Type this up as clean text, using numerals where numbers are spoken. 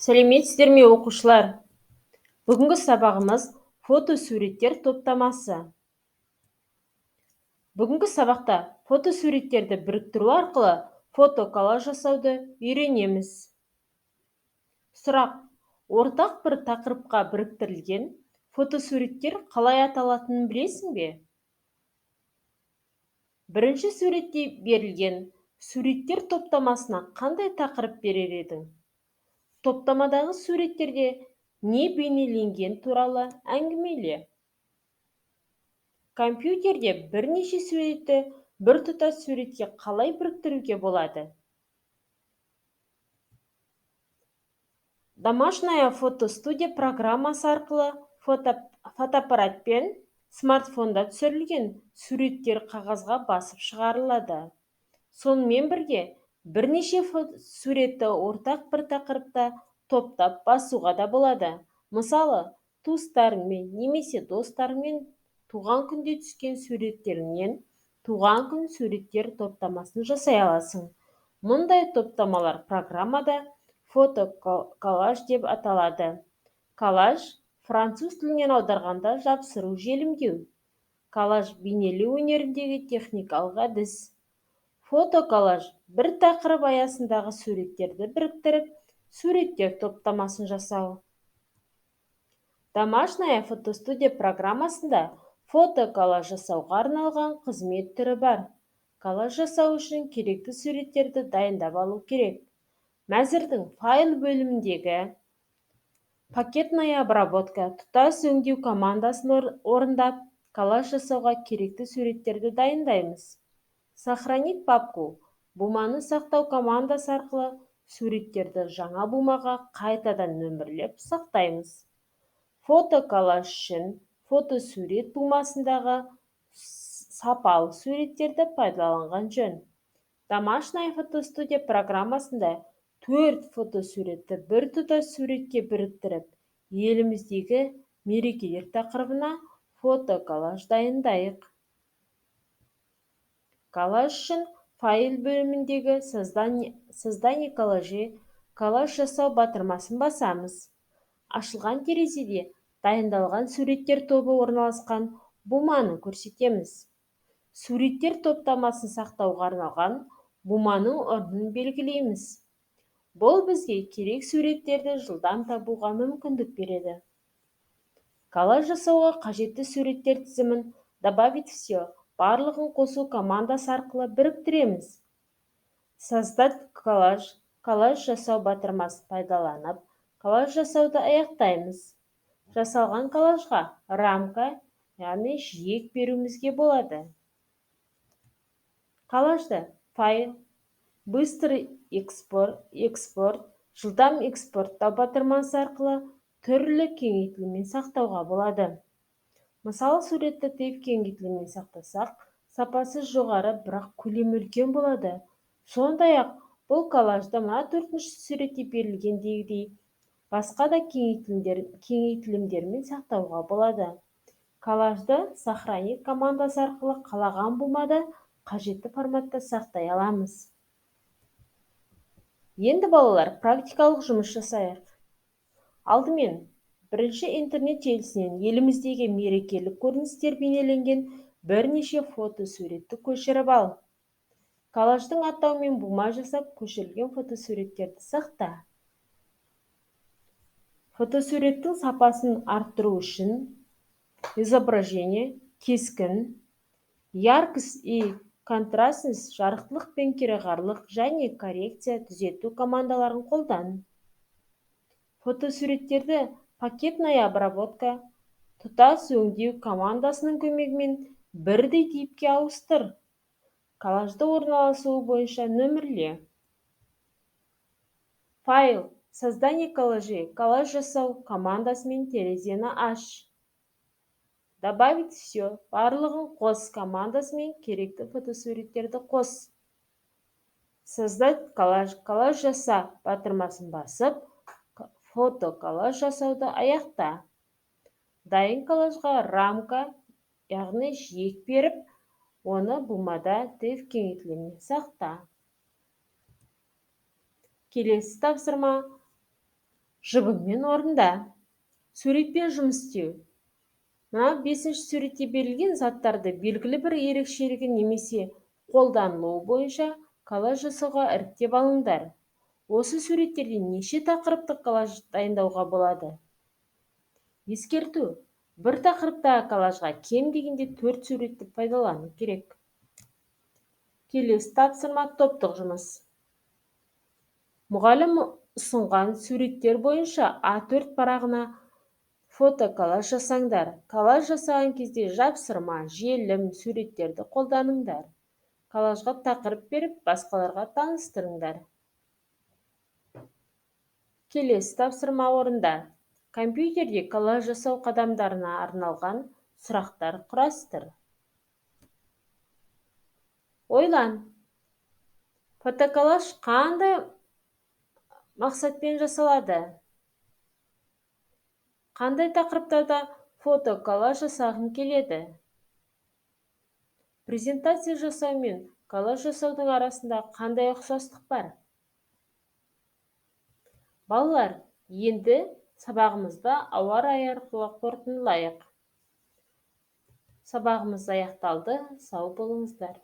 Сәлеметсіздер ме, оқушылар? Бүгінгі сабағымыз фотосуреттер топтамасы. Бүгінгі сабақта фотосуреттерді біріктіру арқылы фотоколлаж жасауды үйренеміз. Сұрақ: ортақ бір тақырыпқа біріктірілген фотосуреттер қалай аталатынын білесің бе? Бірінші суретте берілген суреттер топтамасына қандай тақырып берер едің? Топтамадағы суреттерде не бейнеленген туралы әңгімеле. Компьютерде бірнеше суретті біртұтас суретке қалай біріктіруге болады? Домашняя фотостудия программасы арқылы фотоаппаратпен смартфонда түсірілген суреттер қағазға басып шығарылады. Сонымен бірге бірнеше суретті ортақ бір тақырыпта топтап басуға да болады. Мысалы, туыстарыңмен немесе достарыңмен туған күнде түскен суреттеріңнен туған күн суреттер топтамасын жасай аласың. Мұндай топтамалар программада фотоколлаж деп аталады. Коллаж француз тілінен аударғанда жапсыру, желімдеу. Коллаж бейнелеу өнеріндегі техникалық әдіс. Фотоколлаж бір тақырып аясындағы суреттерді біріктіріп, суреттер топтамасын жасау. Домашняя фотостудия программасында фотоколлаж жасауға арналған қызмет түрі бар. Коллаж жасау үшін керекті суреттерді дайындап алу керек. Мәзірдің файл бөліміндегі пакетная обработка тұтас өңдеу командасын орындап, коллаж жасауға керекті суреттерді дайындаймыз. Сохранить папку буманы сақтау командасы арқылы суреттерді жаңа бумаға қайтадан нөмірлеп сақтаймыз. Фотоколлаж үшін фотосурет бумасындағы сапалы суреттерді пайдаланған жөн. Домашняя фотостудия программасында 4 фотосуретті біртұтас суретке біріктіріп, еліміздегі мерекелер тақырыбына фотоколлаж дайындайық. Коллаж үшін файл бөліміндегі создание коллажи, коллаж жасау батырмасын басамыз. Ашылған терезеде дайындалған суреттер тобы орналасқан буманы көрсетеміз. Суреттер топтамасын сақтауға арналған буманың орнын белгілейміз. Бұл бізге керек суреттерді жылдам табуға мүмкіндік береді. Коллаж жасауға қажетті суреттер тізімін добавить все барлығын қосу командасы арқылы біріктіреміз. Создать коллаж, коллаж жасау батырмасын пайдаланып, коллаж жасауды аяқтаймыз. Жасалған коллажға рамка, яғни жиек беруімізге болады. Коллажды файл, быстрый экспорт, жылдам экспорттау батырмасы арқылы түрлі кеңейтіліммен сақтауға болады. Мысалы, суретті тек кеңейтіліммен сақтасақ, сапасы жоғары, бірақ көлемі үлкен болады. Сондай-ақ, бұл коллажды мына 4-ші суретте берілгендегідей басқа да кеңейтілімдермен сақтауға болады. Коллажды сохранить командасы арқылы қалаған бумада қажетті форматта сақтай аламыз. Енді балалар, практикалық жұмыс жасайық. Алдымен, бірінші интернет желісінен еліміздегі мерекелік көріністер бейнеленген бірнеше фотосуретті көшіріп ал. Коллаждың атауымен бума жасап, көшірілген фотосуреттерді сақта. Фотосуреттің сапасын арттыру үшін изображение, кескін, яркость и контрастность, жарықтылық пен кереғарлық және коррекция түзету командаларын қолдан. Фотосуреттерді пакетная обработка, тұтас өңдеу командасының көмегімен бірдей типке ауыстыр. Коллажды орналасуы бойынша нөмірле. Файл, создание коллажей, коллаж жасау командасымен терезені аш. Добавить все, барлығын қос командасымен керекті фотосуреттерді қос. Создать коллаж, коллаж жаса батырмасын басып, фотоколлаж жасауды аяқта. Дайын коллажға рамка, яғни жиек беріп, оны бумада тек кеңейтіліммен сақта. Келесі тапсырма: жұбыңмен орында. Суретпен жұмыс істеу. Мына 5-ші суретте берілген заттарды белгілі бір ерекшелігі немесе қолданылуы бойынша коллаж жасауға іріктеп алыңдар. Осы суреттерде неше тақырыптық коллаж дайындауға болады? Ескерту: бір тақырыптағы коллажға кем дегенде 4 суретті пайдалану керек. Келесі тапсырма топтық жұмыс. Мұғалім ұсынған суреттер бойынша А4 парағына фотоколлаж жасаңдар. Коллаж жасаған кезде жапсырма, желім суреттерді қолданыңдар. Коллажға тақырып беріп, басқаларға таныстырыңдар. Келесі тапсырма орында. Компьютерде коллаж жасау қадамдарына арналған сұрақтар құрастыр. Ойлан. Фотоколлаж қандай мақсатпен жасалады? Қандай тақырыптарда фотоколлаж жасағың келеді? Презентация жасау мен коллаж жасаудың арасында қандай ұқсастық бар? Балалар, енді сабағымызды ауа райы арқылы қорытындылайық. Сабағымыз аяқталды. Сау болыңыздар.